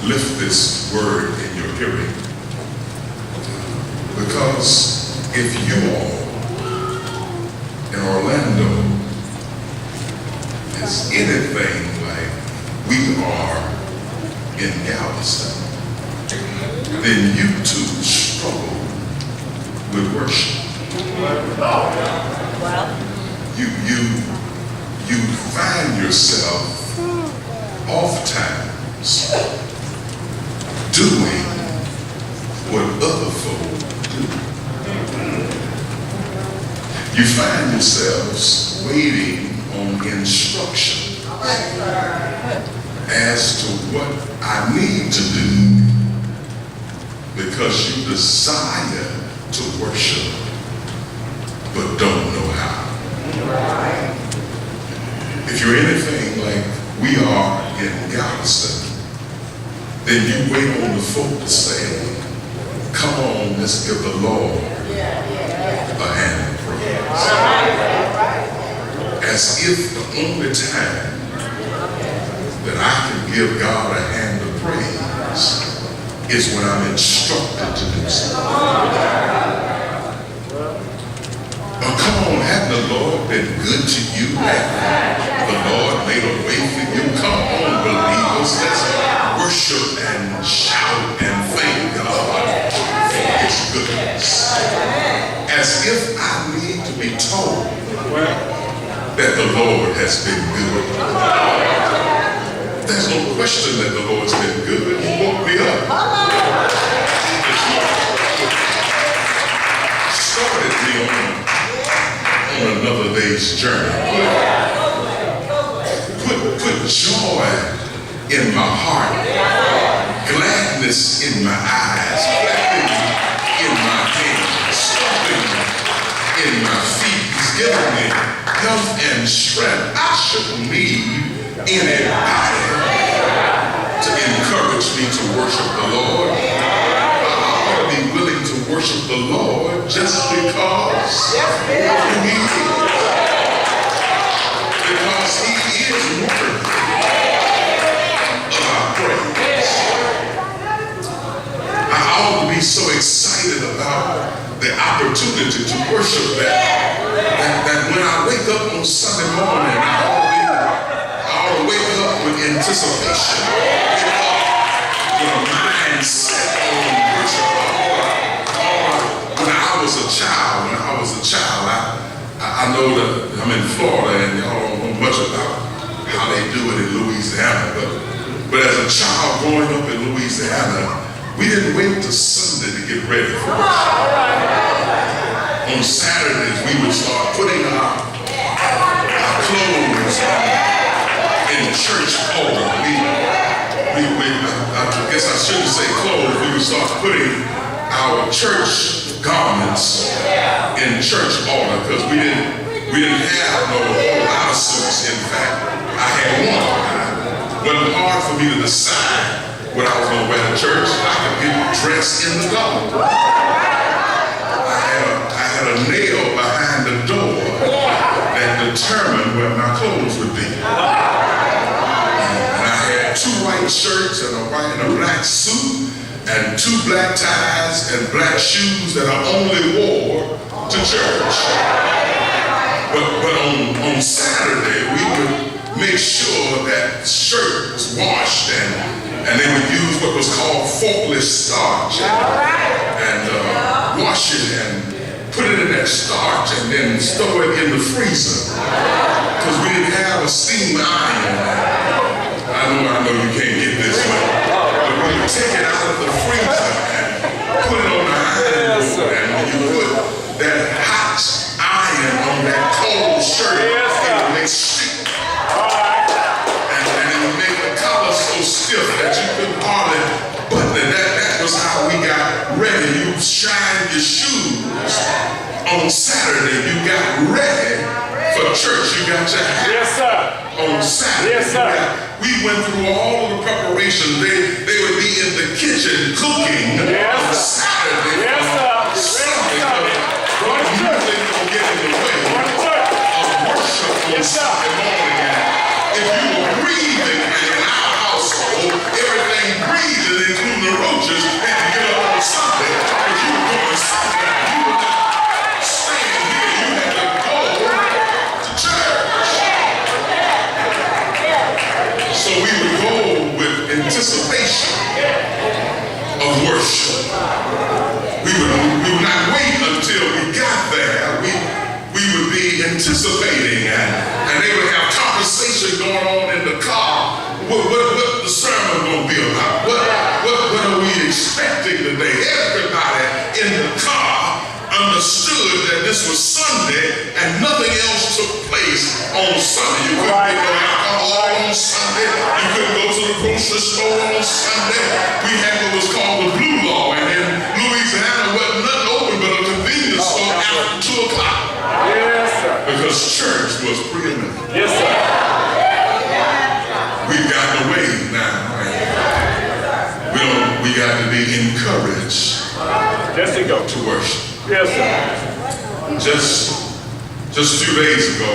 lift this word in your hearing. Because if you all in Orlando is anything like we are in Galveston, then you too struggle with worship. You find yourself oftentimes doing what other folk do. You find yourselves waiting on instruction as to what I need to do because you desire to worship but don't know how. If you're anything like we are in Galveston, then you wait on the folk to say, come on, let's give the Lord a hand of praise. As if the only time that I can give God a hand of praise is when I'm instructed to do so. But come on, hasn't the Lord been good to you? Hasn't the Lord made a way for you? Come on, believers, let's worship and shout and thank God for His goodness. As if I need to be told that the Lord has been good. There's no question that the Lord's been good. He woke me up this morning. Started me on another day's journey. Put joy in my heart, gladness in my eyes, clapping in my hands, stomping in my feet. He's given me health and strength. I shouldn't need anybody to encourage me to worship the Lord. I ought to be willing to worship the Lord just because He is. Because He is worthy of our praise. I ought to be so excited about the opportunity to worship that when I wake up on Sunday morning, I ought to wake up with anticipation, with a mindset on worship. When I was a child, I know that I'm in Florida and y'all don't know much about how they do it in Louisiana, but as a child growing up in Louisiana, we didn't wait till Sunday to get ready for worship. On Saturdays, we would start putting our clothes in church order. I guess I shouldn't say clothes. We would start putting our church garments in church order because we didn't have no whole lot of suits. In fact, I had one. It wasn't hard for me to decide what I was going to wear to church. I could get dressed in the dark. I had a nail behind the door that determined where my clothes would be. And I had 2 white shirts and a white and a black suit and 2 black ties and black shoes that I only wore to church. But on Saturday, we would make sure that shirt was washed and they would use what was called forklift starch and wash it and put it in that starch and then store it in the freezer because we didn't have a steam iron. I know you can't get this way, but when you take it out of the freezer and put it on the iron board and when you put that hot iron on that cold shirt, it would make stick. And it would make the collar so stiff that you couldn't hardly button it. That was how we got ready. You shine your shoes on Saturday. You got ready for church. You got your hat on Saturday. Yes, sir. We went through all of the preparation. They would be in the kitchen cooking on Saturday. Yes, sir. But music don't get in the way of worship on Sunday morning. And if you were breathing, and in our household, everything breathes. just had to get up on Sunday because you were going somewhere. You were not staying here. You had to go to church. So we would go with anticipation of worship. We would not wait until we got there. We would be anticipating, and they would have conversation going on in the car. What the sermon gonna be about? What are we expecting today? Everybody in the car understood that this was Sunday and nothing else took place on Sunday. You couldn't get no alcohol on Sunday. You couldn't go to the grocery store on Sunday. We had what was called the blue law, and in Louisiana wasn't nothing open but a convenience store after 2 o'clock. Yes, sir. Because church was preeminent. Yes, sir. We've gotten away now. We got to be encouraged Just to go to worship. Yes, sir. Just a few days ago,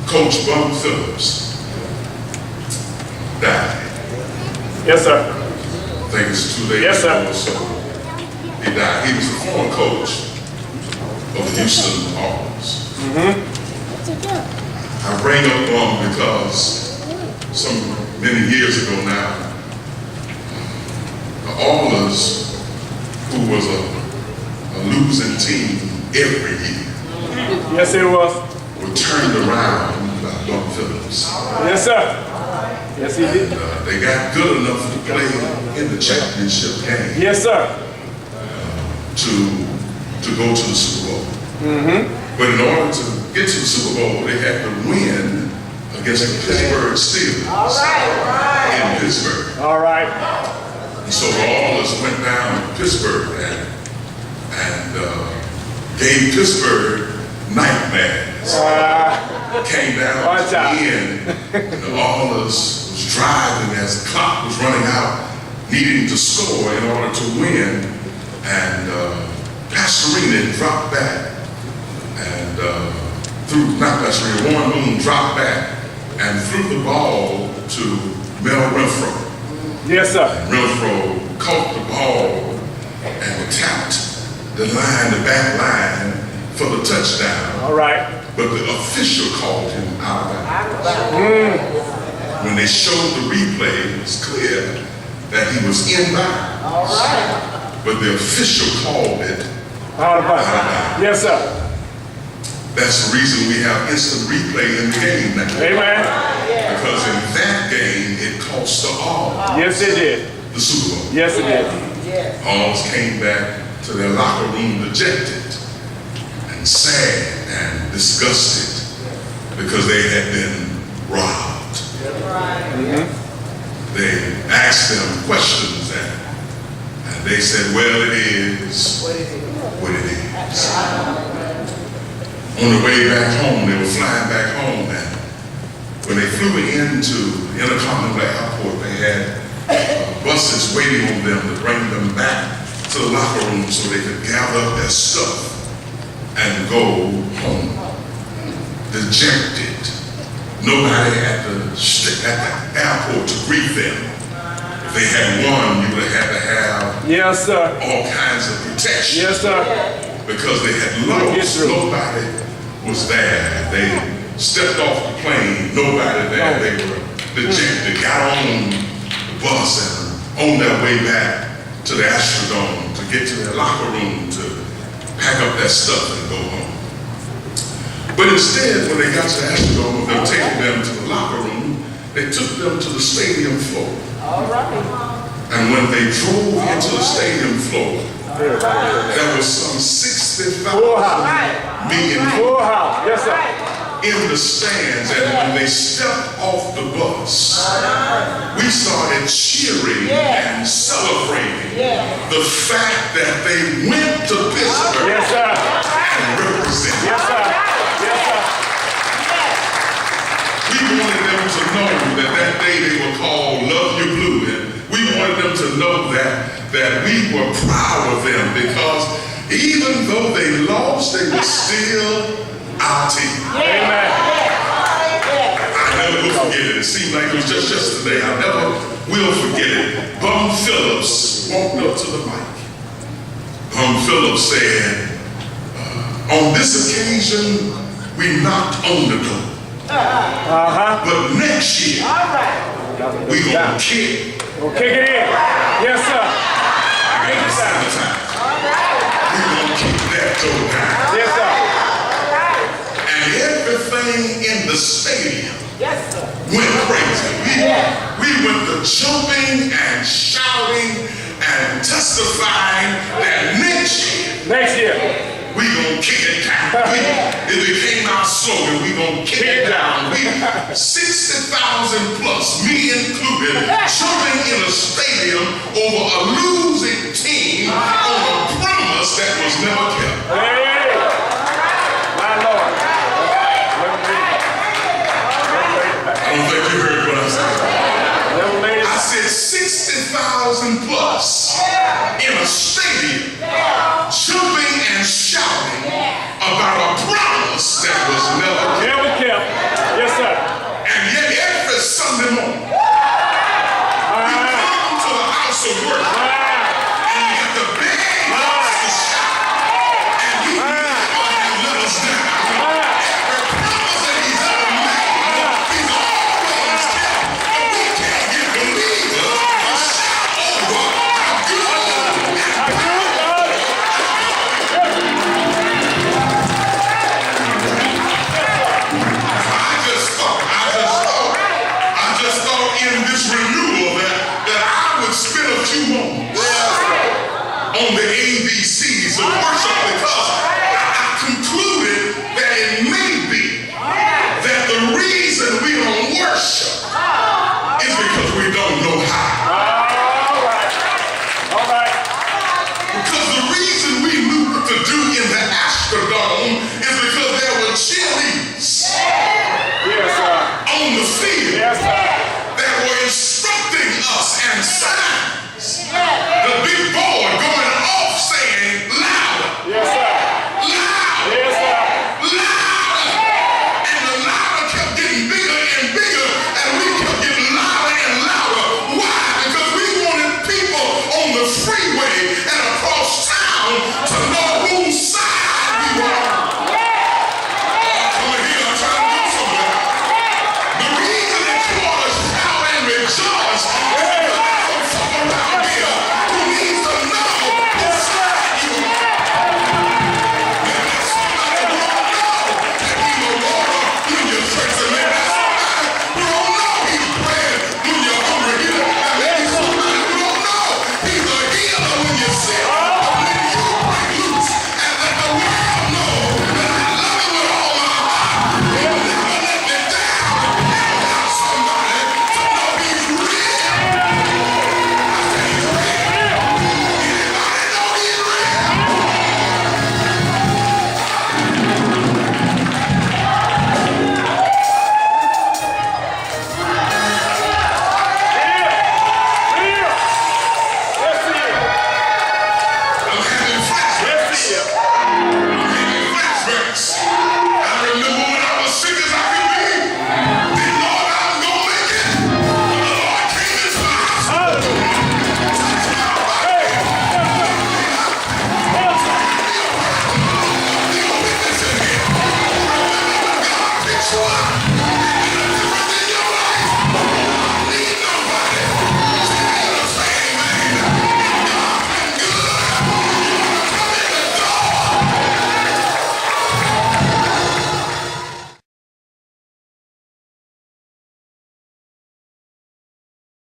Coach Bum Phillips died. Yes, sir. I think it's 2 days Yes, sir. ago or so. He died. He was the former coach of the Houston Hawks. I bring up Bum because many years ago now, the Allers, who was a losing team every year, Yes, it was. were turned around by Bum Phillips. Yes, sir. Yes, he did. They got good enough to play in the championship game Yes, sir. to go to the Super Bowl. But in order to get to the Super Bowl, they had to win against the Pittsburgh Steelers in Pittsburgh. All right. And so all of us went down to Pittsburgh and gave Pittsburgh nightmares. Came down Watch to the out. end, and all of us was driving as the clock was running out, needing to score in order to win. And Pastorina dropped back and Warren Moon dropped back and threw the ball to Mel Renfro. Yes, sir. Renfro caught the ball and tapped the back line for the touchdown. All right. But the official called him out of bounds. When they showed the replay, it was clear that he was in bounds. All right. But the official called it Out of out of bounds. bounds. Yes, sir. That's the reason we have instant replay in the game now. Amen. Because in that game, it cost the Alls Yes, it did. the Super Bowl. Yes, it did. Yes. Alls came back to their locker room dejected and sad and disgusted because they had been robbed. Right. They asked them questions and they said, well, it is what it is. On the way back home, they were flying back home, and when they flew into Intercontinental Airport, they had buses waiting on them to bring them back to the locker room so they could gather up their stuff and go home. Dejected. Nobody at the airport to greet them. If they had won, you would have had to have Yes, sir. all kinds of protection. Yes, sir. Because they had lost. Nobody was there. They stepped off the plane. Nobody there. They were dejected. Got on the bus and on their way back to the Astrodome to get to their locker room to pack up their stuff and go home. But instead, when they got to the Astrodome, they were taking them to the locker room. They took them to the stadium floor. All right. And when they drove into the stadium floor, there was some 65 million Full house. Yes, sir. in the stands, and when they stepped off the bus, we started cheering and celebrating the fact that they went to Pittsburgh Yes, sir. and represented. Yes, sir. Yes, sir. We wanted them to know that day they were called Love Your Blue, and we wanted them to know that we were proud of them, because even though they lost, they were still our team. Amen. I never will forget it. It seemed like it was just yesterday. I never we'll forget it. Bum Phillips walked up to the mic. Bum Phillips said, on this occasion, we knocked on the door. But next year, we gonna kick. We'll kick it in. Yes, sir. I got to sanitize. We gonna kick that door down. Yes, sir. And everything in the stadium went crazy. We went to jumping and shouting and testifying that next year, we gonna kick it down. It became our slogan, we gonna kick it down. We 60,000 plus, me included, jumping in a stadium over a losing team on a promise that was never kept. Hey, my Lord. I don't think you heard what I said. Never made it. I said 60,000 plus in a stadium, jumping and shouting about a